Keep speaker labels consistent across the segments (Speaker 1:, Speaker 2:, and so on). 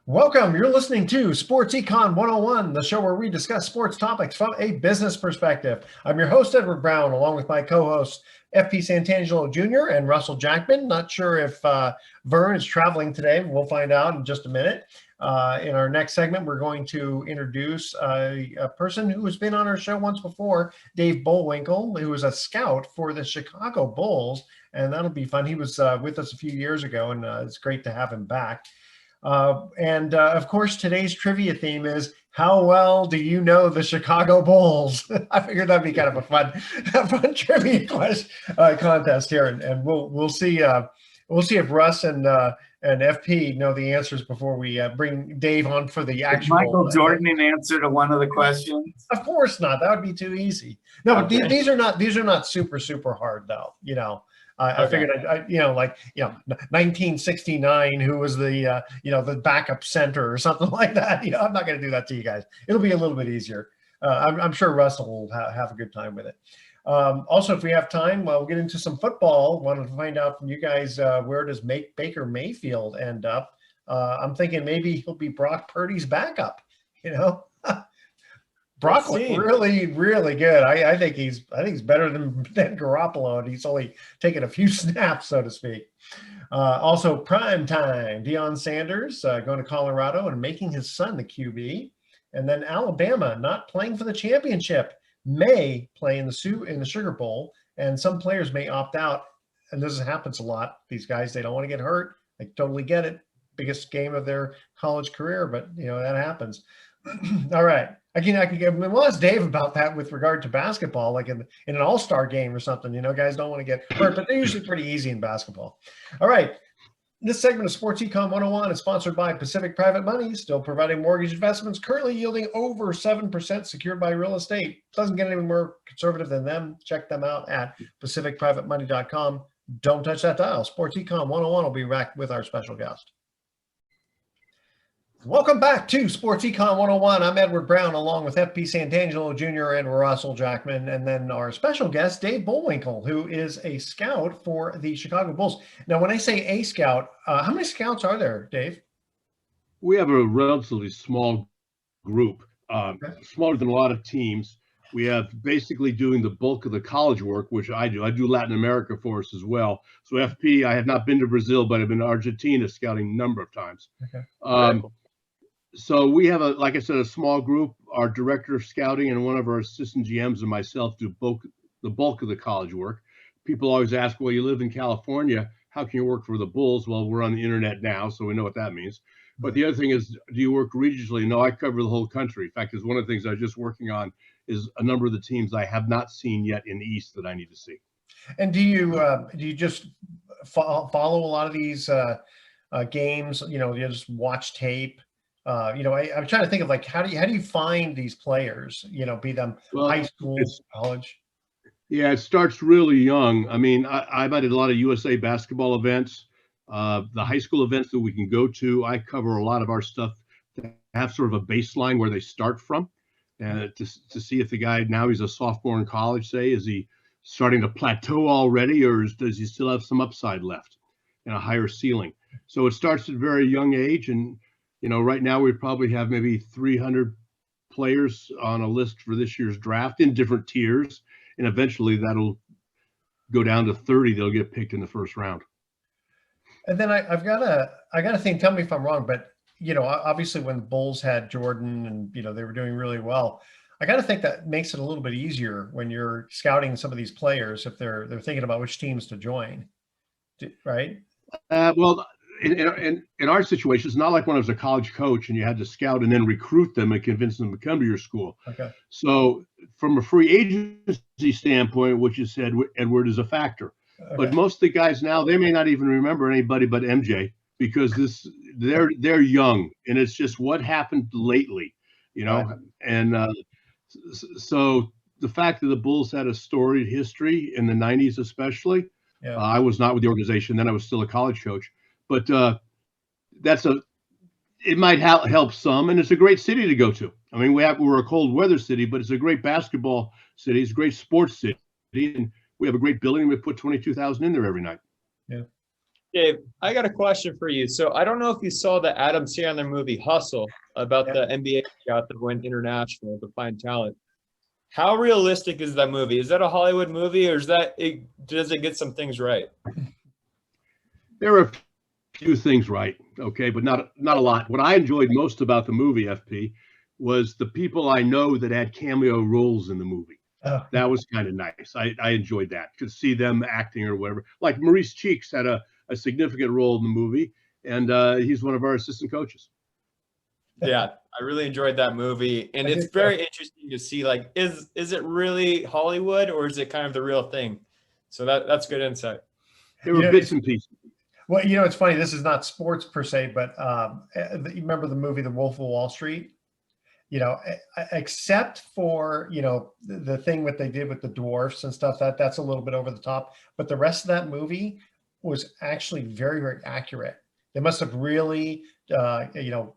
Speaker 1: Welcome. You're listening to Sports Econ 101, the show where we discuss sports topics from a business perspective. I'm your host, Edward Brown, along with my co-hosts, FP Santangelo Jr. and Russell Jackman. Not sure if Vern is traveling today. We'll find out in just a minute. In our next segment, we're going to introduce a person who has been on our show once before, Dave Bollwinkel, who was a scout for the Chicago Bulls, and that'll be fun. He was with us a few years ago, and it's great to have him back. Of course, today's trivia theme is how well do you know the Chicago Bulls? I figured that'd be kind of a fun trivia contest here, and we'll see if Russ and FP know the answers before we bring Dave on for the actual.
Speaker 2: Michael Jordan an answer to one of the questions?
Speaker 1: Of course not. That would be too easy. No, okay. But these are not super hard though. You know. I figured, 1969, who was the, the backup center or something like that. I'm not going to do that to you guys. It'll be a little bit easier. I'm sure Russell will have a good time with it. Also, if we have time, we'll get into some football. Wanted to find out from you guys where does Baker Mayfield end up? I'm thinking maybe he'll be Brock Purdy's backup. Brock looked really, really good. I think he's better than Garoppolo, and he's only taken a few snaps, so to speak. Also, prime time. Deion Sanders going to Colorado and making his son the QB. And then Alabama not playing for the championship, may play in the Sugar Bowl, and some players may opt out. And this happens a lot. These guys, they don't want to get hurt. I totally get it. Biggest game of their college career, but that happens. All right. We'll ask Dave about that with regard to basketball, like in an all-star game or something. Guys don't want to get hurt, but they're usually pretty easy in basketball. All right. This segment of Sports Econ 101 is sponsored by Pacific Private Money, still providing mortgage investments, currently yielding over 7% secured by real estate. Doesn't get any more conservative than them. Check them out at pacificprivatemoney.com. Don't touch that dial. Sports Econ 101 will be back with our special guest. Welcome back to Sports Econ 101. I'm Edward Brown, along with FP Santangelo Jr. and Russell Jackman, and then our special guest, Dave Bollwinkel, who is a scout for the Chicago Bulls. Now, when I say a scout, how many scouts are there, Dave?
Speaker 3: We have a relatively small group, smaller than a lot of teams. We have basically doing the bulk of the college work, which I do. I do Latin America for us as well. So FP, I have not been to Brazil, but I've been to Argentina scouting a number of times. Okay. So we have, like I said, a small group. Our director of scouting and one of our assistant GMs and myself do the bulk of the college work. People always ask, well, you live in California. How can you work for the Bulls? Well, we're on the internet now, so we know what that means. But the other thing is, do you work regionally? No, I cover the whole country. In fact, one of the things I was just working on is a number of the teams I have not seen yet in the East that I need to see.
Speaker 1: And do you just follow a lot of these games? You just watch tape? I'm trying to think of how do you find these players, be them high school, college?
Speaker 3: Yeah, it starts really young. I mean, I did a lot of USA basketball events, the high school events that we can go to. I cover a lot of our stuff to have sort of a baseline where they start from, and to see if the guy, now he's a sophomore in college, say, is he starting to plateau already, or does he still have some upside left and a higher ceiling? So it starts at a very young age, and right now we probably have maybe 300 players on a list for this year's draft in different tiers, and eventually that'll go down to 30 that'll get picked in the first round.
Speaker 1: And then I got to think, tell me if I'm wrong, but obviously when the Bulls had Jordan and they were doing really well, I got to think that makes it a little bit easier when you're scouting some of these players if they're thinking about which teams to join, right?
Speaker 3: Well, in our situation, it's not like when I was a college coach and you had to scout and then recruit them and convince them to come to your school.
Speaker 1: Okay.
Speaker 3: So from a free agency standpoint, what you said, Edward, is a factor. Okay. But most of the guys now, they may not even remember anybody but MJ because they're young, and it's just what happened lately, Right. And so the fact that the Bulls had a storied history in the 90s, especially, I was not with the organization then. I was still a college coach. But it might help some, and it's a great city to go to. I mean, we're a cold weather city, but it's a great basketball city. It's a great sports city, and we have a great building. We put 22,000 in there every night.
Speaker 1: Yeah.
Speaker 4: Dave, I got a question for you. So I don't know if you saw the Adam Sandler movie Hustle about the NBA scout that went international to find talent. How realistic is that movie? Is that a Hollywood movie, or does it get some things right?
Speaker 3: There are a few things right, okay, but not a lot. What I enjoyed most about the movie, FP, was the people I know that had cameo roles in the movie.
Speaker 1: Oh.
Speaker 3: That was kind of nice. I enjoyed that, to see them acting or whatever. Like Maurice Cheeks had a significant role in the movie, and he's one of our assistant coaches.
Speaker 4: Yeah, I really enjoyed that movie, and it's very interesting to see, like, is it really Hollywood, or is it kind of the real thing? So that's good insight.
Speaker 3: There were bits and pieces.
Speaker 1: Well, you know, it's funny. This is not sports per se, but you remember the movie The Wolf of Wall Street? You know, except for, you know, the thing what they did with the dwarfs and stuff, that's a little bit over the top. But the rest of that movie was actually very, very accurate. They must have really, you know,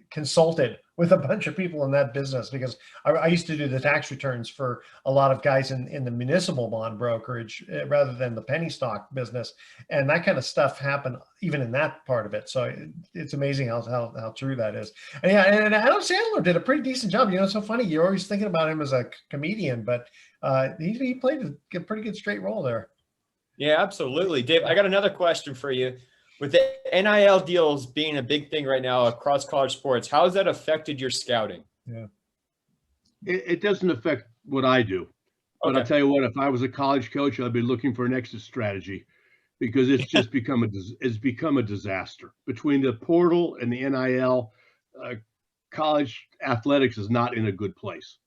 Speaker 1: consulted with a bunch of people in that business, because I used to do the tax returns for a lot of guys in the municipal bond brokerage rather than the penny stock business. And that kind of stuff happened even in that part of it. So it's amazing how true that is. And yeah, and Adam Sandler did a pretty decent job. You know, it's so funny. You're always thinking about him as a comedian, but he played a pretty good straight role there.
Speaker 4: Yeah, absolutely. Dave, I got another question for you. With the NIL deals being a big thing right now across college sports, how has that affected your scouting?
Speaker 1: Yeah,
Speaker 3: it doesn't affect what I do. But
Speaker 4: Okay.
Speaker 3: I'll tell you what, if I was a college coach, I'd be looking for an exit strategy, because it's just become a disaster. Between the portal and the NIL, college athletics is not in a good place,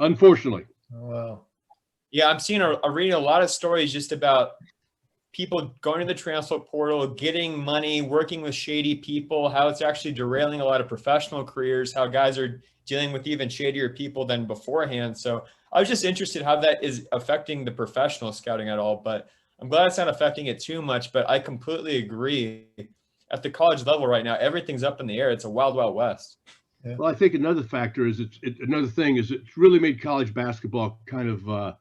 Speaker 3: unfortunately.
Speaker 1: oh, wow.
Speaker 4: Yeah, I'm reading a lot of stories just about people going to the transfer portal, getting money, working with shady people, how it's actually derailing a lot of professional careers, how guys are dealing with even shadier people than beforehand. So I was just interested how that is affecting the professional scouting at all, but I'm glad it's not affecting it too much. But I completely agree. At the college level right now, everything's up in the air. It's a wild, wild west.
Speaker 1: Yeah.
Speaker 3: Well, I think another factor is another thing is it's really made college basketball kind of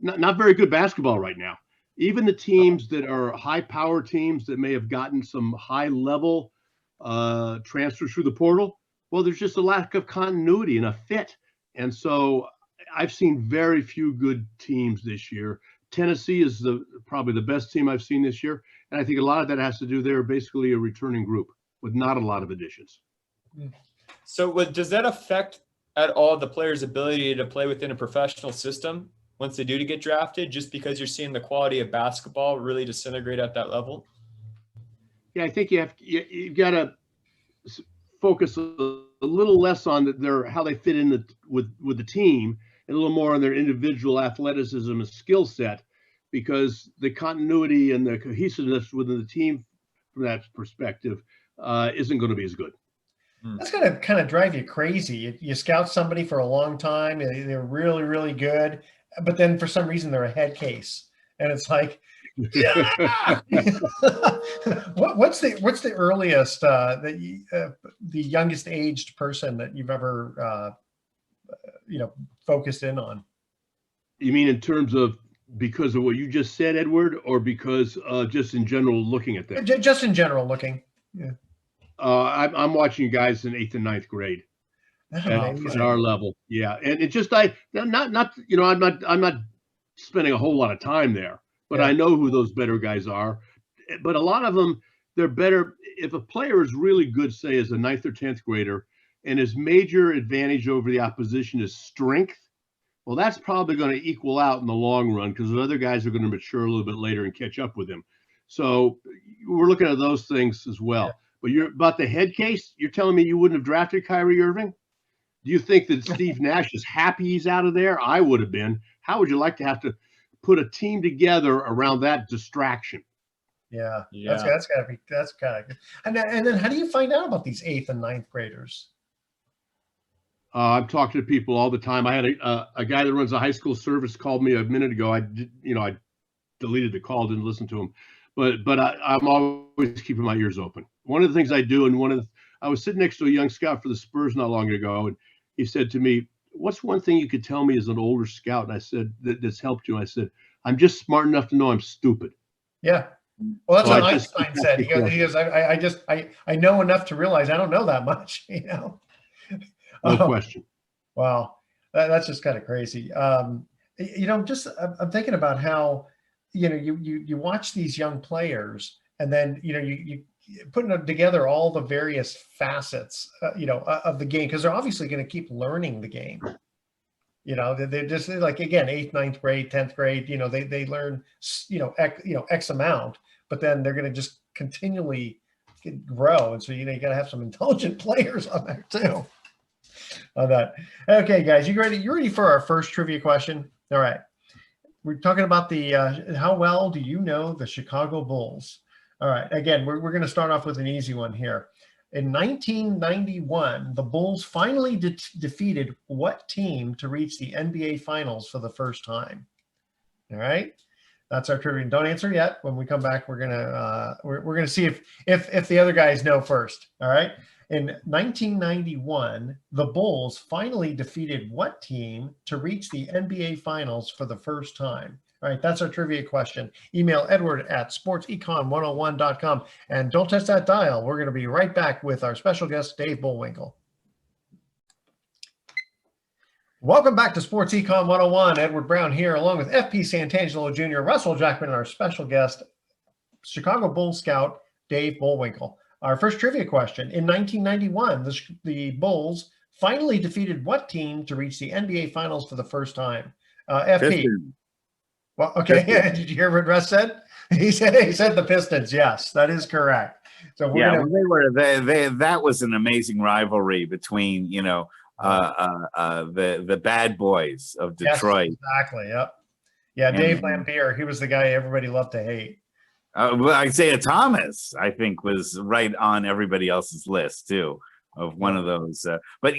Speaker 3: not very good basketball right now. Even the teams that are high power teams that may have gotten some high level transfers through the portal, well, there's just a lack of continuity and a fit. And so I've seen very few good teams this year. Tennessee is probably the best team I've seen this year. And I think a lot of that has to do, they're basically a returning group with not a lot of additions.
Speaker 4: So does that affect at all the player's ability to play within a professional system once they do to get drafted, just because you're seeing the quality of basketball really disintegrate at that level?
Speaker 3: Yeah, I think you've got to focus a little less on how they fit in with the team, and a little more on their individual athleticism and skill set, because the continuity and the cohesiveness within the team from that perspective isn't going to be as good.
Speaker 1: That's going to kind of drive you crazy. You scout somebody for a long time, they're really, really good, but then for some reason they're a head case, and it's like, yeah! what's the earliest the youngest aged person that you've ever focused in on?
Speaker 3: You mean in terms of because of what you just said, Edward, or because just in general looking at them?
Speaker 1: Just in general looking. Yeah.
Speaker 3: I'm watching guys in 8th and 9th grade at our level. Yeah, and it just I'm not spending a whole lot of time there, but I know who those better guys are. But a lot of them, they're better if a player is really good, say as a 9th or 10th grader, and his major advantage over the opposition is strength. Well, that's probably going to equal out in the long run, because the other guys are going to mature a little bit later and catch up with him. So we're looking at those things as well. Yeah. But you're about the head case. You're telling me you wouldn't have drafted Kyrie Irving? Do you think that Steve Nash is happy he's out of there? I would have been. How would you like to have to put a team together around that distraction?
Speaker 1: Yeah. That's kind of good. And then how do you find out about these 8th and 9th graders?
Speaker 3: I'm talking to people all the time. I had a guy that runs a high school service called me a minute ago. I deleted the call, didn't listen to him, but I'm always keeping my ears open. One of the things I do, and I was sitting next to a young scout for the Spurs not long ago, and he said to me, "What's one thing you could tell me as an older scout?" And I said, that's helped you. I said, "I'm just smart enough to know I'm stupid."
Speaker 1: Yeah. Well, that's
Speaker 3: So
Speaker 1: what
Speaker 3: I just
Speaker 1: Einstein said. I know enough to realize I don't know that much,
Speaker 3: no
Speaker 1: Oh,
Speaker 3: question.
Speaker 1: wow. That's just kind of crazy. Just I'm thinking about how, you watch these young players and then, you putting together all the various facets, of the game, because they're obviously going to keep learning the game. They're just like, again, 8th, 9th grade, 10th grade, they learn, X amount, but then they're going to just continually grow. And so, you got to have some intelligent players on there too. On that. Okay, guys, you ready? You ready for our first trivia question? All right. We're talking about the how well do you know the Chicago Bulls? All right. Again, we're going to start off with an easy one here. In 1991, the Bulls finally defeated what team to reach the NBA Finals for the first time? All right. That's our trivia. Don't answer yet. When we come back, we're gonna see if the other guys know first. All right. In 1991, the Bulls finally defeated what team to reach the NBA Finals for the first time? All right, that's our trivia question. Email edward@sportsecon101.com. And don't touch that dial. We're going to be right back with our special guest, Dave Bollwinkel. Welcome back to Sports Econ 101. Edward Brown here, along with FP Santangelo Jr., Russell Jackman, and our special guest, Chicago Bulls scout, Dave Bollwinkel. Our first trivia question. In 1991, the Bulls finally defeated what team to reach the NBA Finals for the first time? FP.
Speaker 2: Pistons.
Speaker 1: Well, okay. Did you hear what Russ said? He said the Pistons. Yes, that is correct. So
Speaker 2: that was an amazing rivalry between the bad boys of Detroit.
Speaker 1: Yes, exactly. Yep. Yeah, Dave Lampier. He was the guy everybody loved to hate.
Speaker 2: Well, Isaiah Thomas, I think, was right on everybody else's list too, of one of those. But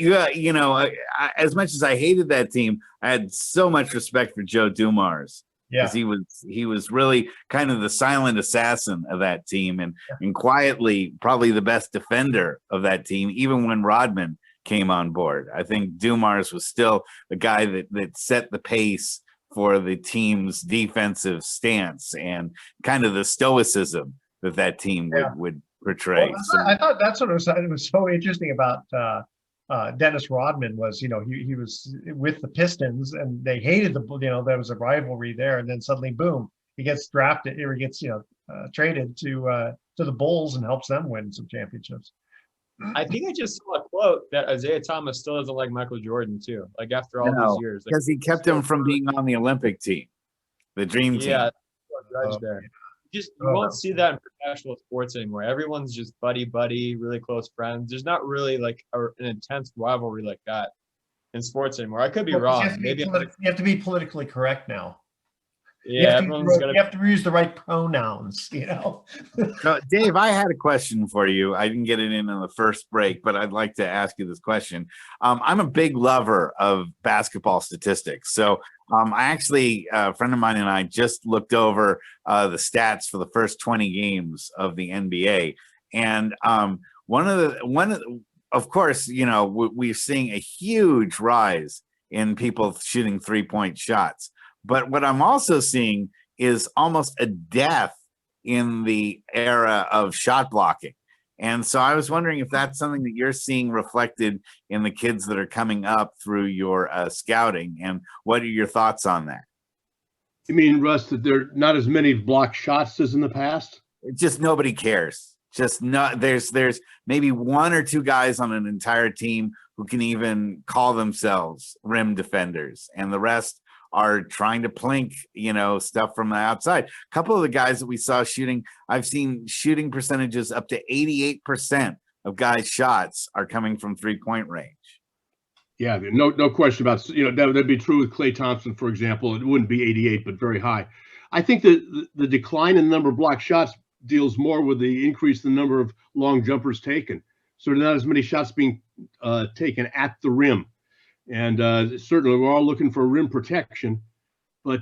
Speaker 2: as much as I hated that team, I had so much respect for Joe Dumars.
Speaker 1: Yeah,
Speaker 2: because he was really kind of the silent assassin of that team, and quietly probably the best defender of that team, even when Rodman came on board. I think Dumars was still the guy that set the pace for the team's defensive stance and kind of the stoicism that team would portray.
Speaker 1: Well, I thought that's what it was so interesting about Dennis Rodman was, he was with the Pistons and they hated there was a rivalry there, and then suddenly, boom, he gets drafted, or he gets traded to the Bulls and helps them win some championships.
Speaker 4: I think I just saw a quote that Isaiah Thomas still doesn't like Michael Jordan too, like after all these years,
Speaker 2: because he kept him from being on the Olympic team, the dream team.
Speaker 4: Yeah, judge there. You won't see that in professional sports anymore. Everyone's just buddy, really close friends. There's not really like an intense rivalry like that in sports anymore. I could be wrong.
Speaker 1: You have to be politically correct now.
Speaker 4: Yeah,
Speaker 1: you have to use the right pronouns,
Speaker 2: So, Dave, I had a question for you. I didn't get it in the first break, but I'd like to ask you this question. I'm a big lover of basketball statistics. So I actually, a friend of mine and I just looked over the stats for the first 20 games of the NBA. And of course, we're seeing a huge rise in people shooting 3-point shots. But what I'm also seeing is almost a death in the era of shot blocking. And so I was wondering if that's something that you're seeing reflected in the kids that are coming up through your scouting, and what are your thoughts on that?
Speaker 3: You mean, Russ, that there are not as many blocked shots as in the past?
Speaker 2: Just nobody cares. Just not. There's maybe one or two guys on an entire team who can even call themselves rim defenders, and the rest are trying to plink, stuff from the outside. A couple of the guys that we saw shooting, I've seen shooting percentages up to 88% of guys' shots are coming from 3-point range.
Speaker 3: Yeah, no question about, that'd be true with Klay Thompson, for example. It wouldn't be 88, but very high. I think that the decline in the number of blocked shots deals more with the increase in the number of long jumpers taken. So there are not as many shots being taken at the rim. And certainly we're all looking for rim protection, but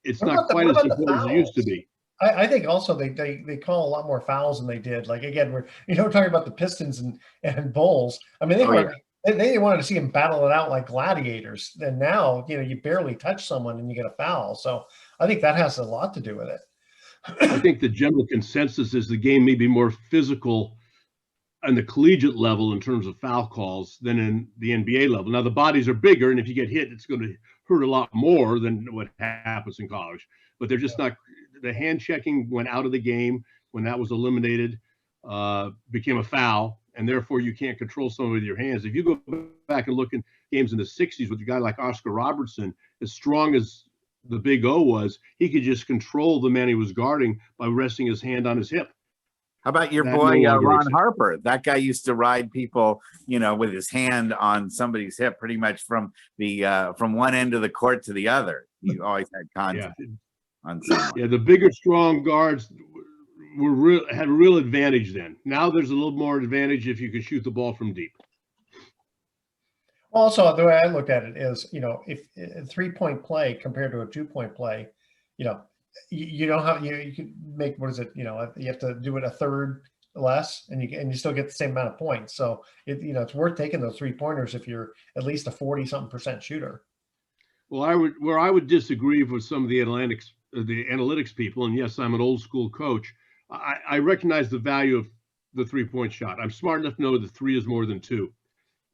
Speaker 3: it's not quite as important as it used to be.
Speaker 1: I think also they call a lot more fouls than they did. Like, again, we're talking about the Pistons and Bulls. I mean, they wanted to see them battle it out like gladiators. And now, you barely touch someone and you get a foul. So I think that has a lot to do with it.
Speaker 3: I think the general consensus is the game may be more physical on the collegiate level in terms of foul calls than in the NBA level. Now the bodies are bigger, and if you get hit, it's going to hurt a lot more than what happens in college. But they're just not. The hand checking went out of the game when that was eliminated, became a foul, and therefore you can't control someone with your hands. If you go back and look at games in the '60s with a guy like Oscar Robertson, as strong as the Big O was, he could just control the man he was guarding by resting his hand on his hip.
Speaker 2: How about your
Speaker 3: That
Speaker 2: boy
Speaker 3: no longer
Speaker 2: Ron
Speaker 3: exists.
Speaker 2: Harper? That guy used to ride people, with his hand on somebody's hip, pretty much from one end of the court to the other. He always had contact on someone.
Speaker 3: Yeah, the bigger, strong guards had a real advantage then. Now there's a little more advantage if you can shoot the ball from deep.
Speaker 1: Also, the way I looked at it is, if a 3-point play compared to a 2-point play, you don't have you can make, what is it? You have to do it a third less, and you still get the same amount of points. So it's worth taking those 3-pointers if you're at least a 40-something% shooter.
Speaker 3: Well, I would disagree with some of the analytics people, and yes, I'm an old school coach. I recognize the value of the 3-point shot. I'm smart enough to know that 3 is more than 2.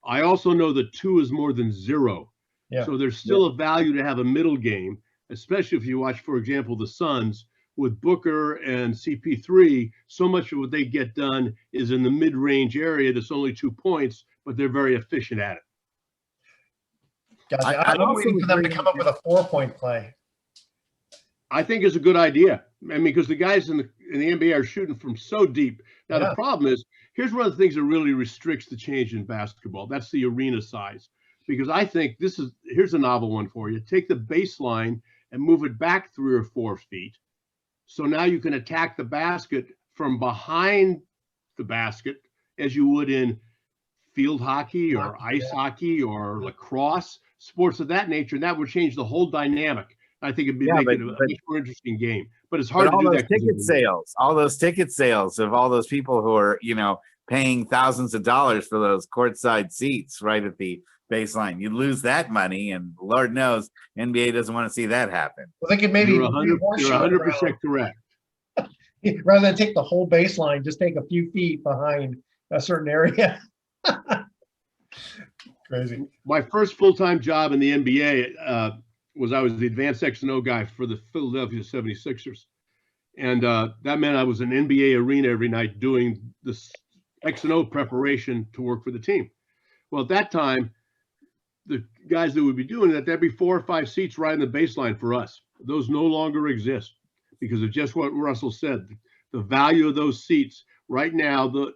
Speaker 3: I also know that 2 is more than 0.
Speaker 1: Yeah.
Speaker 3: So there's still a value to have a middle game, especially if you watch, for example, the Suns with Booker and CP3. So much of what they get done is in the mid-range area. That's only 2 points, but they're very efficient at it.
Speaker 1: Gotcha. I'm waiting for them to come up with a 4-point play.
Speaker 3: I think it's a good idea. Because the guys in the NBA are shooting from so deep. Now, the problem is, here's one of the things that really restricts the change in basketball. That's the arena size. Because I think here's a novel one for you. Take the baseline and move it back 3 or 4 feet. So now you can attack the basket from behind the basket as you would in field hockey or ice hockey or lacrosse, sports of that nature. And that would change the whole dynamic. I think it'd make it a much more interesting game. But it's hard to do that.
Speaker 2: All those ticket sales of all those people who are, paying thousands of dollars for those courtside seats right at the baseline. You lose that money, and Lord knows NBA doesn't want to see that happen.
Speaker 1: Well, they could maybe
Speaker 3: you're 100% correct.
Speaker 1: Rather than take the whole baseline, just take a few feet behind a certain area. Crazy.
Speaker 3: My first full-time job in the NBA was I was the advanced X&O guy for the Philadelphia 76ers. And that meant I was in NBA arena every night doing this X&O preparation to work for the team. Well, at that time, the guys that would be doing that, there'd be 4 or 5 seats right in the baseline for us. Those no longer exist because of just what Russell said. The value of those seats right now, the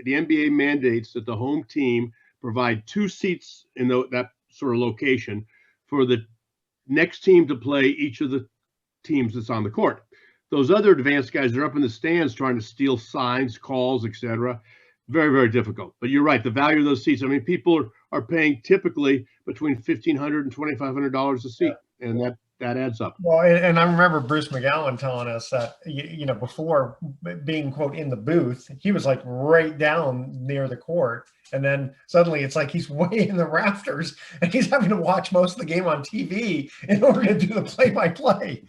Speaker 3: NBA mandates that the home team provide 2 seats in that sort of location for the next team to play each of the teams that's on the court. Those other advanced guys are up in the stands trying to steal signs, calls, etc. Very, very difficult. But you're right. The value of those seats. People are paying typically between $1,500 and $2,500 a seat, and that adds up.
Speaker 1: Well, and I remember Bruce McGowan telling us that before being, quote, in the booth, he was like right down near the court, and then suddenly it's like he's way in the rafters, and he's having to watch most of the game on TV in order to do the play-by-play.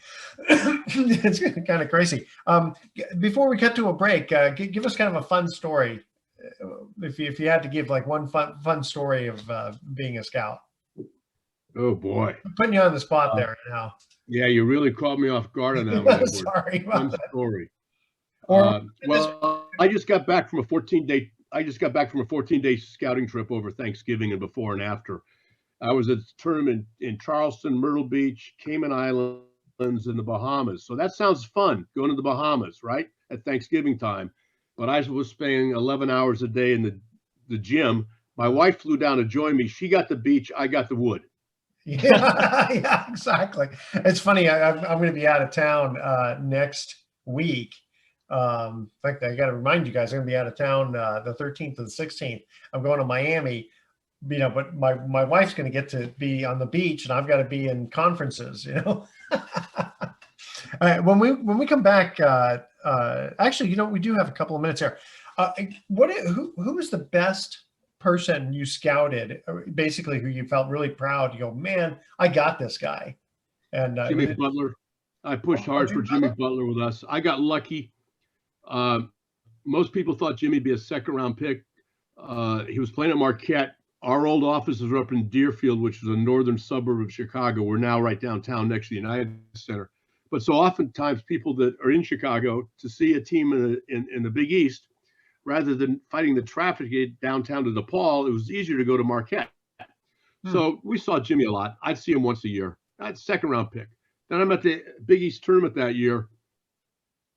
Speaker 1: It's kind of crazy. Before we cut to a break, give us kind of a fun story. If you had to give like one fun story of being a scout.
Speaker 3: Oh boy,
Speaker 1: I'm putting you on the spot there now.
Speaker 3: Yeah, you really caught me off guard on that one.
Speaker 1: Sorry about that.
Speaker 3: Story. Well, I just got back from a 14-day scouting trip over Thanksgiving and before and after. I was at a tournament in Charleston, Myrtle Beach, Cayman Islands, and the Bahamas. So that sounds fun, going to the Bahamas, right, at Thanksgiving time. But I was spending 11 hours a day in the gym. My wife flew down to join me. She got the beach. I got the wood.
Speaker 1: Yeah, exactly. It's funny. I'm going to be out of town next week. In fact, I got to remind you guys, I'm going to be out of town the 13th and the 16th. I'm going to Miami, but my wife's going to get to be on the beach, and I've got to be in conferences. When we come back, actually, we do have a couple of minutes here. Who was the best person you scouted, basically, who you felt really proud? You go, man, I got this guy. And
Speaker 3: Jimmy Butler. I pushed hard for Jimmy Butler with us. I got lucky. Most people thought Jimmy would be a second-round pick. He was playing at Marquette. Our old offices were up in Deerfield, which is a northern suburb of Chicago. We're now right downtown next to the United Center. But so oftentimes people that are in Chicago to see a team in the Big East, rather than fighting the traffic to get downtown to DePaul, it was easier to go to Marquette. So we saw Jimmy a lot. I'd see him once a year. I'd second-round pick. Then I'm at the Big East tournament that year,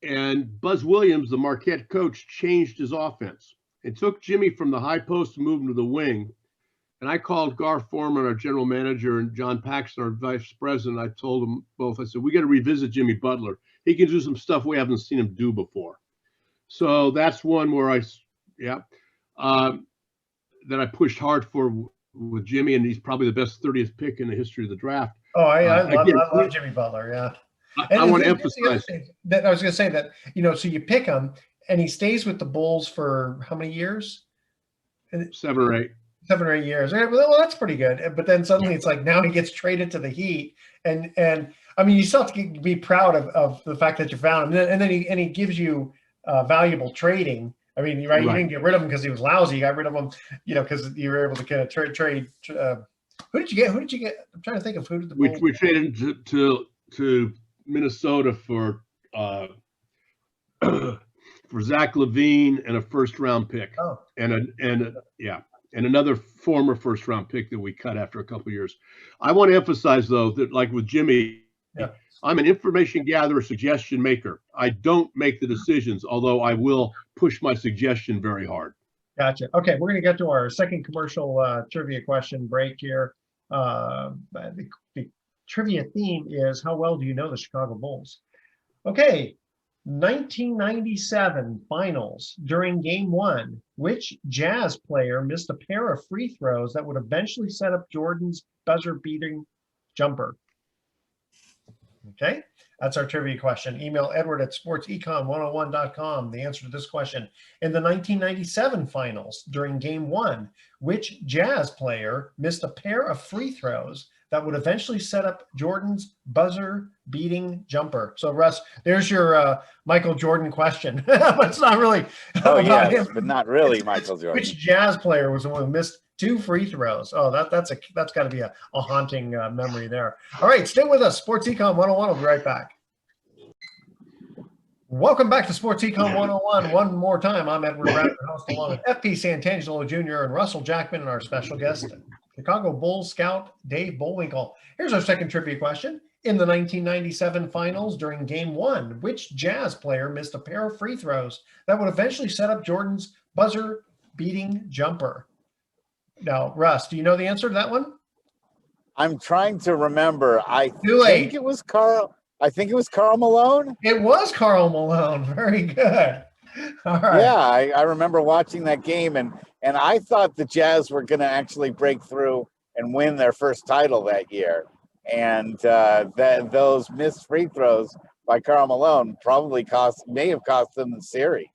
Speaker 3: and Buzz Williams, the Marquette coach, changed his offense. It took Jimmy from the high post and moved him to the wing. And I called Gar Foreman, our general manager, and John Paxton, our vice president. I told them both, I said, we got to revisit Jimmy Butler. He can do some stuff we haven't seen him do before. So that's one where that I pushed hard for with Jimmy, and he's probably the best 30th pick in the history of the draft.
Speaker 1: Oh, I love Jimmy Butler. Yeah.
Speaker 3: I want to emphasize
Speaker 1: that. I was going to say that, so you pick him and he stays with the Bulls for how many years?
Speaker 3: 7 or 8.
Speaker 1: 7 or 8 years. Well, that's pretty good. But then suddenly it's like now he gets traded to the Heat, and I mean, you still have to be proud of the fact that you found him, and then he gives you valuable trading. I mean, right? You didn't get rid of him because he was lousy. You got rid of him, because you were able to kind of trade. Who did you get? I'm trying to think of who did the Bulls.
Speaker 3: We traded to Minnesota for Zach LaVine and a first-round pick, and another former first-round pick that we cut after a couple of years. I want to emphasize, though, that like with Jimmy, I'm an information gatherer, suggestion maker. I don't make the decisions, although I will push my suggestion very hard.
Speaker 1: Gotcha. Okay, we're going to get to our second commercial trivia question break here. The trivia theme is, how well do you know the Chicago Bulls? Okay, 1997 finals. During game 1, which Jazz player missed a pair of free throws that would eventually set up Jordan's buzzer-beating jumper? Okay, that's our trivia question. Email Edward at sportsecon101.com. The answer to this question: in the 1997 finals, during game 1, which Jazz player missed a pair of free throws that would eventually set up Jordan's buzzer-beating jumper? So, Russ, there's your Michael Jordan question. But it's not really about him.
Speaker 2: But not really Michael Jordan.
Speaker 1: Which Jazz player was the one who missed 2 free throws? Oh, that's got to be a haunting memory there. All right, stay with us. Sports Econ 101. We'll be right back. Welcome back to Sports Econ 101. One more time, I'm Edward Bradford, host, along with FP Santangelo Jr. and Russell Jackman, and our special guest, Chicago Bulls scout Dave Bollwinkel. Here's our second trivia question. In the 1997 finals, during game 1, which Jazz player missed a pair of free throws that would eventually set up Jordan's buzzer-beating jumper? Now, Russ, do you know the answer to that one?
Speaker 2: I'm trying to remember. I think it was Karl Malone.
Speaker 1: It was Karl Malone. Very good. All right.
Speaker 2: Yeah, I remember watching that game, and I thought the Jazz were going to actually break through and win their first title that year. And those missed free throws by Karl Malone may have cost them the series.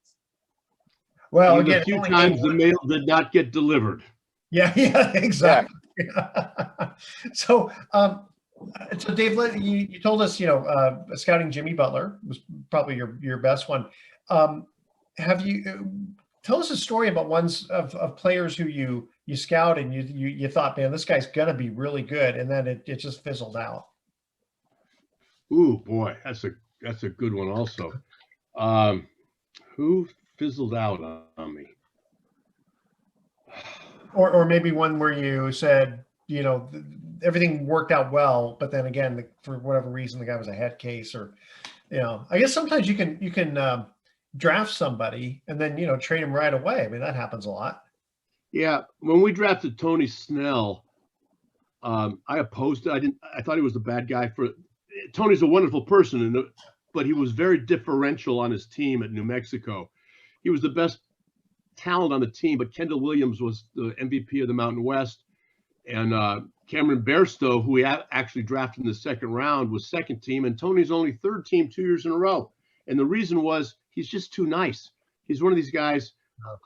Speaker 1: Well,
Speaker 3: again, a few times the mail did not get delivered.
Speaker 1: Yeah, exactly. Yeah. So Dave, you told us, scouting Jimmy Butler was probably your best one. Have you tell us a story about ones of players who you scout and you thought, man, this guy's gonna be really good, and then it just fizzled out?
Speaker 3: Ooh, boy, that's a good one also. Who fizzled out on me?
Speaker 1: Or maybe one where you said, everything worked out well, but then again, for whatever reason, the guy was a head case, or, I guess sometimes you can draft somebody and then, trade him right away. I mean, that happens a lot.
Speaker 3: Yeah. When we drafted Tony Snell, I opposed it. I thought he was the bad guy Tony's a wonderful person, but he was very differential on his team at New Mexico. He was the best talent on the team, but Kendall Williams was the MVP of the Mountain West, and Cameron Bairstow, who we actually drafted in the second round, was second team, and Tony's only third team 2 years in a row. And the reason was he's just too nice. He's one of these guys.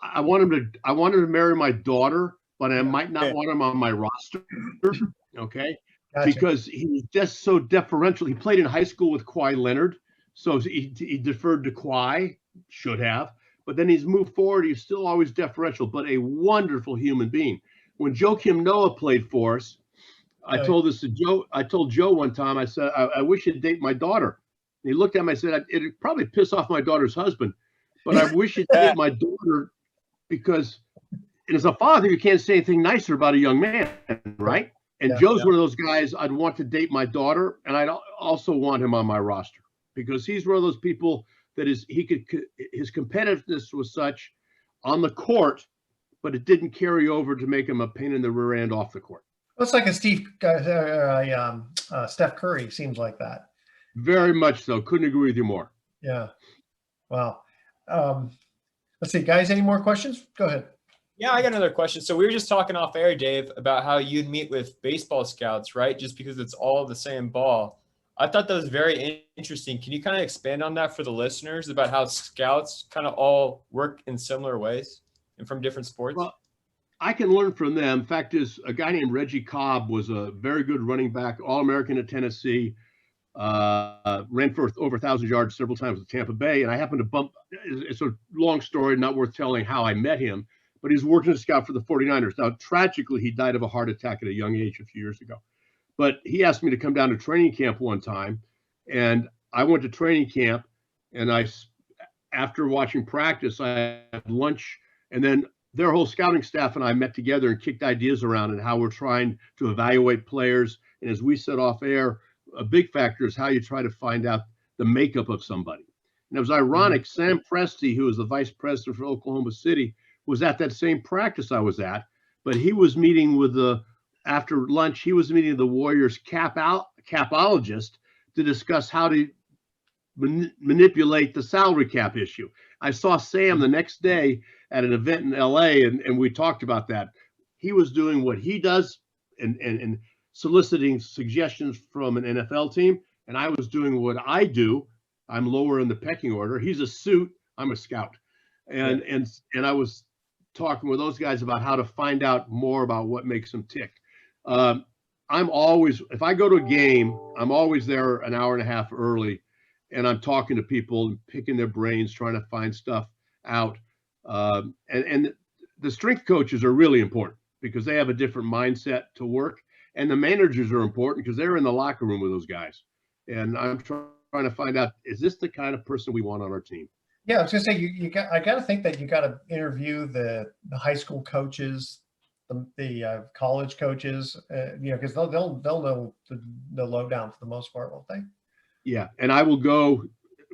Speaker 3: I want him to marry my daughter, but I might not want him on my roster. Okay.
Speaker 1: Gotcha.
Speaker 3: because he's just so deferential. He played in high school with Kawhi Leonard, so he deferred to Kawhi, should have. But then he's moved forward. He's still always deferential, but a wonderful human being. When Joakim Noah played for us, I told this to Joe. I told Joe one time, I said, I wish you'd date my daughter. And he looked at me and said, it'd probably piss off my daughter's husband, but I wish you'd date my daughter because as a father, you can't say anything nicer about a young man, right? And Joe's one of those guys I'd want to date my daughter, and I'd also want him on my roster because he's one of those people that his competitiveness was such on the court, but it didn't carry over to make him a pain in the rear end off the court.
Speaker 1: It's like a Steph Curry seems like that.
Speaker 3: Very much so. Couldn't agree with you more.
Speaker 1: Yeah. Wow. Let's see, guys, any more questions? Go ahead.
Speaker 4: Yeah, I got another question. So we were just talking off air, Dave, about how you'd meet with baseball scouts, right? Just because it's all the same ball. I thought that was very interesting. Can you kind of expand on that for the listeners about how scouts kind of all work in similar ways and from different sports?
Speaker 3: Well, I can learn from them. Fact is, a guy named Reggie Cobb was a very good running back, All-American at Tennessee, ran for over 1,000 yards several times with Tampa Bay. And I happened to bump, it's a long story, not worth telling how I met him, but he's working as a scout for the 49ers. Now, tragically, he died of a heart attack at a young age a few years ago. But he asked me to come down to training camp one time, and I went to training camp, and after watching practice, I had lunch, and then their whole scouting staff and I met together and kicked ideas around and how we're trying to evaluate players. And as we said off air, a big factor is how you try to find out the makeup of somebody. And it was ironic, Sam Presti, who was the vice president for Oklahoma City, was at that same practice I was at, but he was meeting with after lunch, he was meeting the Warriors capologist to discuss how to manipulate the salary cap issue. I saw Sam the next day at an event in LA, and we talked about that. He was doing what he does and soliciting suggestions from an NFL team, and I was doing what I do. I'm lower in the pecking order. He's a suit. I'm a scout. And I was talking with those guys about how to find out more about what makes them tick. I'm always, if I go to a game, I'm always there an hour and a half early, and I'm talking to people and picking their brains, trying to find stuff out. And the strength coaches are really important because they have a different mindset to work, and the managers are important because they're in the locker room with those guys. And I'm trying to find out, is this the kind of person we want on our team?
Speaker 1: Yeah, I was gonna say I got to think that you got to interview the high school coaches, the college coaches, because they'll know the lowdown for the most part, won't they?
Speaker 3: Yeah, and I will go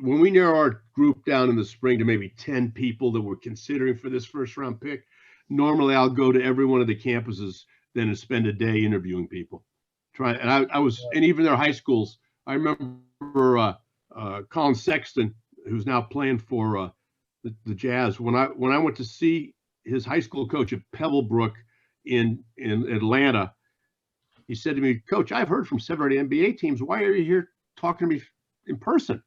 Speaker 3: when we narrow our group down in the spring to maybe 10 people that we're considering for this first round pick. Normally, I'll go to every one of the campuses then and spend a day interviewing people. And even their high schools. I remember Colin Sexton, who's now playing for the Jazz. When I went to see his high school coach at Pebblebrook in Atlanta, he said to me, "Coach, I've heard from 7 or 8 NBA teams. Why are you here talking to me in person?"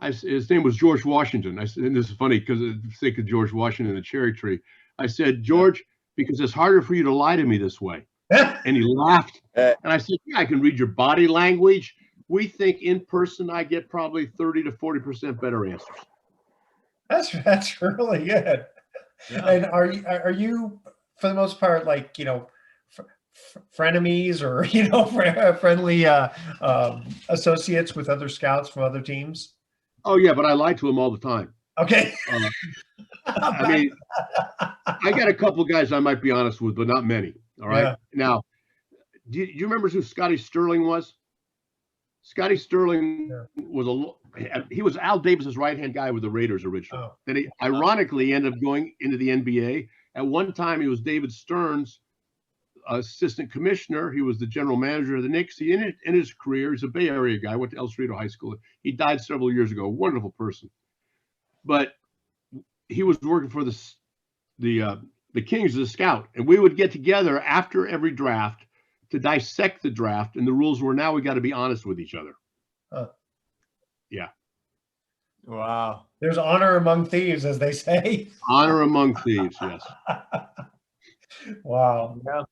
Speaker 3: His name was George Washington. I said, and this is funny because I think of George Washington and the cherry tree. I said, "George, because it's harder for you to lie to me this way." And he laughed. And I said, "Yeah, I can read your body language. We think in person I get probably 30 to 40% better answers."
Speaker 1: That's really good. Yeah. And are you for the most part like frenemies or friendly associates with other scouts from other teams?
Speaker 3: Oh yeah, but I lie to them all the time.
Speaker 1: Okay.
Speaker 3: I mean, I got a couple guys I might be honest with, but not many. All right. Yeah. Now, do you remember who Scotty Sterling was? Scotty Sterling he was Al Davis's right-hand guy with the Raiders originally. Oh. Then he ironically ended up going into the NBA. At one time, he was David Stern's assistant commissioner. He was the general manager of the Knicks. In his career, he's a Bay Area guy, went to El Cerrito High School. He died several years ago. Wonderful person. But he was working for the Kings as a scout. And we would get together after every draft to dissect the draft. And the rules were now we got to be honest with each other. Yeah.
Speaker 4: Wow.
Speaker 1: There's honor among thieves, as they say.
Speaker 3: Honor among thieves, yes.
Speaker 1: Wow.
Speaker 4: Yeah.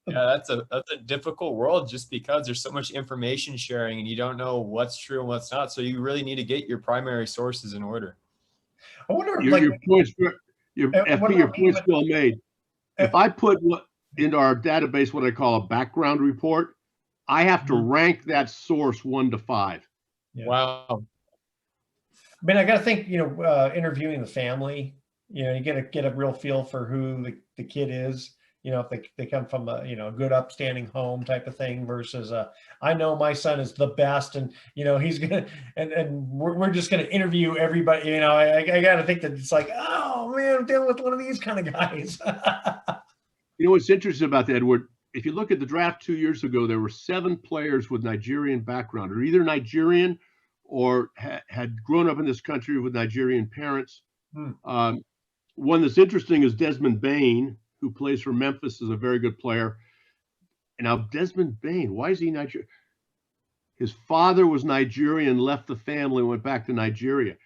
Speaker 4: Yeah, that's a difficult world just because there's so much information sharing and you don't know what's true and what's not. So you really need to get your primary sources in order.
Speaker 1: I wonder,
Speaker 3: Your points, your
Speaker 1: what
Speaker 3: FP, your
Speaker 1: about
Speaker 3: points well made. If I put into our database what I call a background report, I have to rank that source 1 to 5.
Speaker 1: Yeah.
Speaker 4: Wow.
Speaker 1: I mean, I got to think, interviewing the family, you get a real feel for who the kid is, if they come from a good upstanding home type of thing versus I know my son is the best and he's gonna and we're just gonna interview everybody. I got to think that it's like, oh man, I'm dealing with one of these kind of guys.
Speaker 3: What's interesting about that, Edward, if you look at the draft 2 years ago, there were 7 players with Nigerian background, or either Nigerian or had grown up in this country with Nigerian parents. One that's interesting is Desmond Bain, who plays for Memphis, is a very good player. And now Desmond Bain, why is he Nigerian? His father was Nigerian, left the family, went back to Nigeria.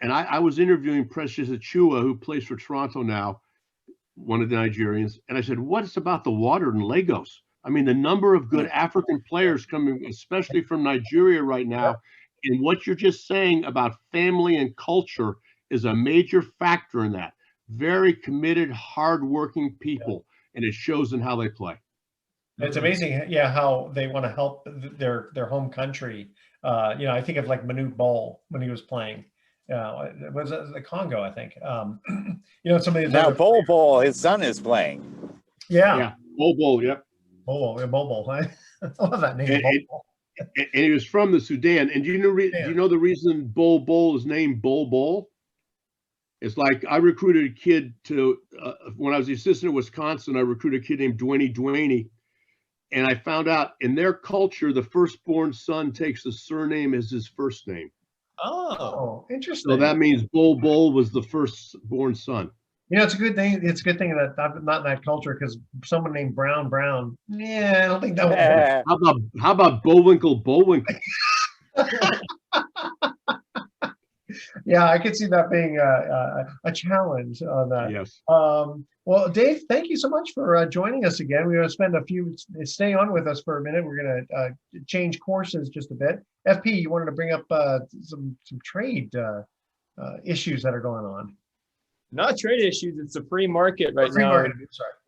Speaker 3: And I was interviewing Precious Achua, who plays for Toronto now, one of the Nigerians. And I said, what's about the water in Lagos? I mean, the number of good African players coming, especially from Nigeria right now. And what you're just saying about family and culture is a major factor in that. Very committed, hardworking people, and it shows in how they play.
Speaker 1: It's amazing, how they want to help their home country. I think of like Manute Bol when he was playing. It was the Congo, I think. Some of these
Speaker 2: now Bol, his son is playing.
Speaker 3: Yeah, Bol, yep.
Speaker 1: Bol. I love that name.
Speaker 3: And he was from the Sudan. And do you know the reason Bol is named Bol? It's like I recruited a kid to when I was the assistant at Wisconsin. I recruited a kid named Dwayne, and I found out in their culture, the firstborn son takes the surname as his first name.
Speaker 1: Oh, interesting.
Speaker 3: So that means Bol was the firstborn son.
Speaker 1: It's a good thing. It's a good thing that I'm not in that culture because someone named Brown. Yeah, I don't think that would work.
Speaker 3: How about Bollwinkel?
Speaker 1: Yeah, I could see that being a challenge on that.
Speaker 3: Yes.
Speaker 1: Well, Dave, thank you so much for joining us again. We're going to stay on with us for a minute. We're going to change courses just a bit. FP, you wanted to bring up some trade issues that are going on.
Speaker 4: Not trade issues. It's a free market right now.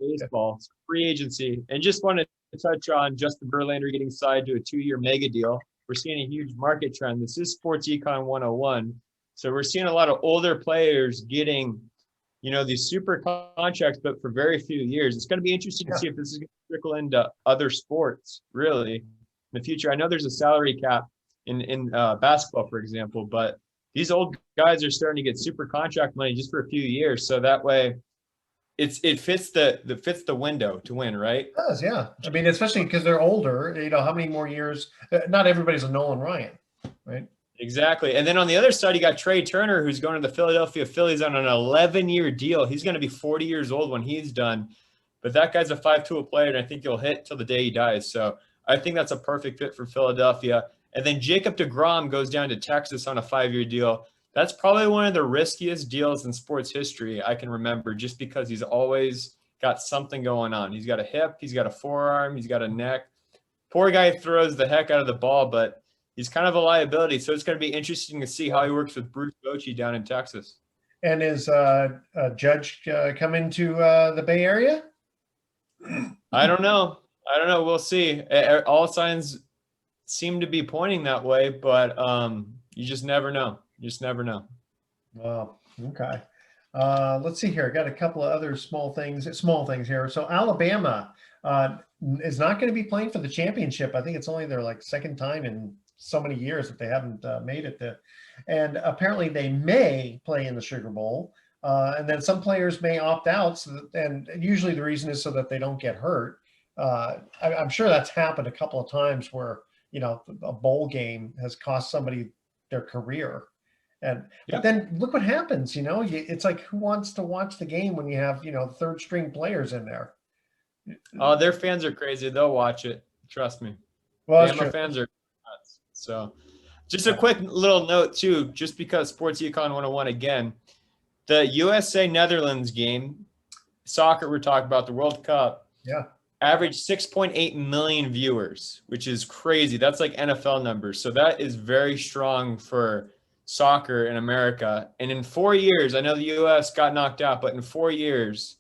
Speaker 4: Baseball. It's free agency. And just wanted to touch on Justin Verlander getting signed to a 2-year mega deal. We're seeing a huge market trend. This is Sports Econ 101. So we're seeing a lot of older players getting, these super contracts, but for very few years. It's going to be interesting to see if this is going to trickle into other sports, really, in the future. I know there's a salary cap in basketball, for example, but these old guys are starting to get super contract money just for a few years. So that way it fits the window to win, right?
Speaker 1: It does, yeah. I mean, especially because they're older, how many more years? Not everybody's a Nolan Ryan, right?
Speaker 4: Exactly. And then on the other side, you got Trey Turner, who's going to the Philadelphia Phillies on an 11-year deal. He's going to be 40 years old when he's done. But that guy's a 5-tool player, and I think he'll hit till the day he dies. So I think that's a perfect fit for Philadelphia. And then Jacob deGrom goes down to Texas on a 5-year deal. That's probably one of the riskiest deals in sports history I can remember, just because he's always got something going on. He's got a hip, he's got a forearm, he's got a neck. Poor guy throws the heck out of the ball, but he's kind of a liability. So it's going to be interesting to see how he works with Bruce Bochy down in Texas.
Speaker 1: And is Judge coming to the Bay Area?
Speaker 4: I don't know. We'll see. All signs seem to be pointing that way, but you just never know.
Speaker 1: Wow. Okay. Let's see here. I got a couple of other small things here. So Alabama is not going to be playing for the championship. I think it's only their second time in so many years that they haven't made it there. And apparently they may play in the Sugar Bowl. And then some players may opt out. And usually the reason is so that they don't get hurt. I'm sure that's happened a couple of times where, a bowl game has cost somebody their career. But then look what happens, it's like, who wants to watch the game when you have, third string players in there?
Speaker 4: Oh, their fans are crazy. They'll watch it. Trust me.
Speaker 1: Well,
Speaker 4: Bama fans are nuts. So just a quick little note too, just because Sports Econ 101 again, the USA Netherlands game, soccer we're talking about, the World Cup.
Speaker 1: Yeah.
Speaker 4: averaged 6.8 million viewers, which is crazy. That's like NFL numbers. So that is very strong for soccer in America. And in 4 years, I know the US got knocked out, but in 4 years,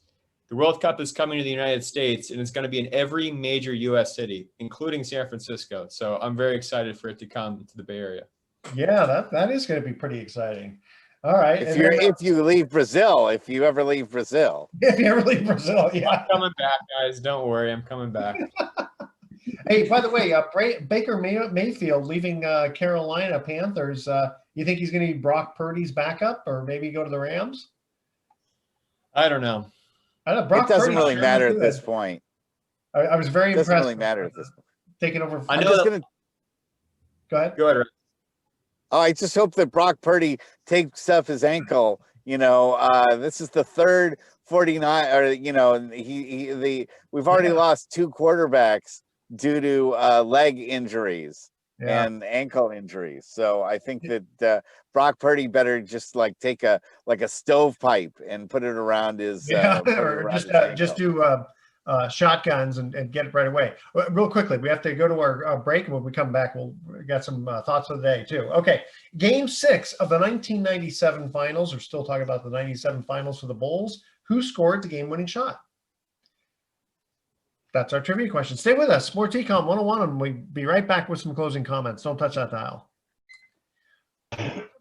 Speaker 4: the World Cup is coming to the United States, and it's going to be in every major US city, including San Francisco. So I'm very excited for it to come to the Bay Area.
Speaker 1: Yeah, that is going to be pretty exciting. All right.
Speaker 2: If you leave Brazil, if you ever leave Brazil.
Speaker 1: If you ever leave Brazil, yeah.
Speaker 4: I'm coming back, guys. Don't worry. I'm coming back.
Speaker 1: Hey, by the way, Baker Mayfield leaving Carolina Panthers. You think he's going to be Brock Purdy's backup, or maybe go to the Rams?
Speaker 4: I don't know.
Speaker 1: I don't know. Brock
Speaker 2: It doesn't
Speaker 1: Purdy
Speaker 2: really
Speaker 1: sure
Speaker 2: matter
Speaker 1: was
Speaker 2: at
Speaker 1: good.
Speaker 2: this point.
Speaker 1: I was very
Speaker 2: It doesn't
Speaker 1: impressed.
Speaker 2: really matter at this point.
Speaker 1: Taking over.
Speaker 4: I
Speaker 2: I'm
Speaker 4: know
Speaker 2: just
Speaker 4: that-
Speaker 2: gonna.
Speaker 1: Go ahead.
Speaker 4: Go ahead.
Speaker 2: Oh, I just hope that Brock Purdy takes up his ankle. This is the third 49, or we've already lost 2 quarterbacks due to leg injuries
Speaker 1: Yeah.
Speaker 2: and ankle injuries. So I think that Brock Purdy better just like take a stovepipe and put it around his
Speaker 1: Yeah,
Speaker 2: put it
Speaker 1: or
Speaker 2: around
Speaker 1: just
Speaker 2: his
Speaker 1: just
Speaker 2: ankle.
Speaker 1: do shotguns and get it right away. Real quickly, we have to go to our break, and when we come back, we'll get some thoughts of the day too. Okay, Game 6 of the 1997 finals. We're still talking about the 97 finals for the Bulls. Who scored the game-winning shot? That's our trivia question. Stay with us. Sports Econ 101, and we'll be right back with some closing comments. Don't touch that dial.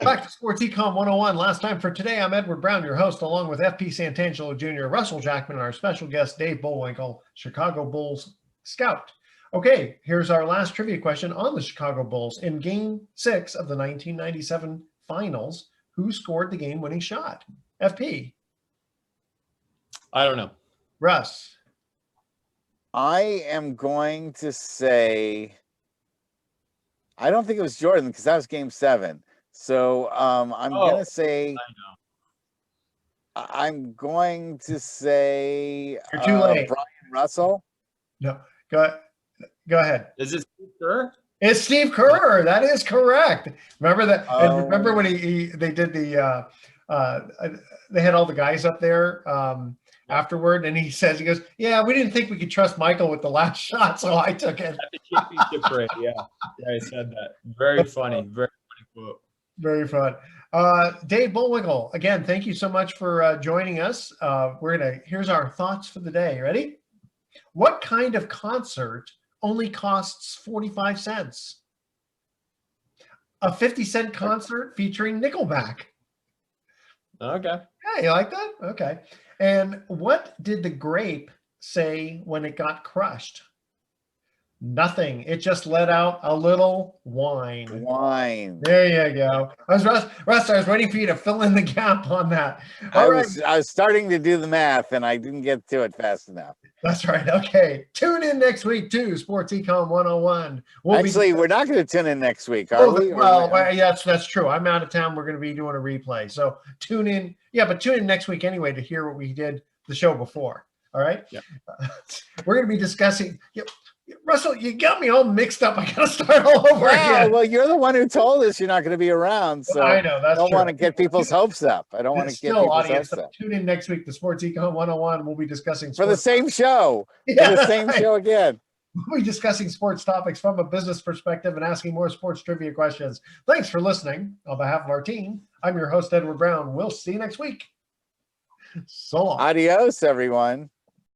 Speaker 1: Back to Sports Econ 101. Last time for today, I'm Edward Brown, your host, along with FP Santangelo Jr., Russell Jackman, and our special guest, Dave Bollwinkel, Chicago Bulls scout. Okay, here's our last trivia question on the Chicago Bulls. In Game 6 of the 1997 finals, who scored the game-winning shot? FP.
Speaker 4: I don't know.
Speaker 1: Russ.
Speaker 2: I am going to say, I don't think it was Jordan because that was Game 7. So I'm gonna say, I'm going to say
Speaker 1: You're too late.
Speaker 2: Brian Russell.
Speaker 1: No, go ahead.
Speaker 4: Is it Steve Kerr?
Speaker 1: It's Steve Kerr. That is correct. Remember that? And
Speaker 2: Oh.
Speaker 1: remember when they did the they had all the guys up there afterward, and he goes, "Yeah, we didn't think we could trust Michael with the last shot, so I took it."
Speaker 4: At the championship parade, yeah, I said that. Very funny. Very funny quote.
Speaker 1: Very fun. Dave Bollwinkel, again, thank you so much for joining us. Here's our thoughts for the day. Ready? What kind of concert only costs 45 cents? A 50-cent concert featuring Nickelback.
Speaker 4: Okay.
Speaker 1: Yeah, you like that? Okay. And what did the grape say when it got crushed? Nothing. It just let out a little wine.
Speaker 2: Wine.
Speaker 1: There you go. Russ, I was waiting for you to fill in the gap on that. All right.
Speaker 2: I was starting to do the math and I didn't get to it fast enough.
Speaker 1: That's right. Okay. Tune in next week too. Sports Econ 101.
Speaker 2: Actually, we're not going to tune in next week, are we?
Speaker 1: Well, yes, that's true. I'm out of town. We're going to be doing a replay. So tune in. Yeah, but tune in next week anyway to hear what we did the show before. All right.
Speaker 4: Yeah.
Speaker 1: We're going to be discussing. Russell, you got me all mixed up. I got to start all over again.
Speaker 2: Well, you're the one who told us you're not going to be around, so
Speaker 1: I know that's
Speaker 2: I don't
Speaker 1: true.
Speaker 2: want to get people's hopes up. I don't want to get
Speaker 1: Still,
Speaker 2: people's
Speaker 1: audience,
Speaker 2: hopes up.
Speaker 1: tune in next week to Sports Econ 101. We'll be discussing
Speaker 2: For the
Speaker 1: sports.
Speaker 2: same show.
Speaker 1: Yeah,
Speaker 2: For the same
Speaker 1: right.
Speaker 2: show again.
Speaker 1: We'll be discussing sports topics from a business perspective and asking more sports trivia questions. Thanks for listening. On behalf of our team, I'm your host, Edward Brown. We'll see you next week. So long.
Speaker 2: Adios, everyone.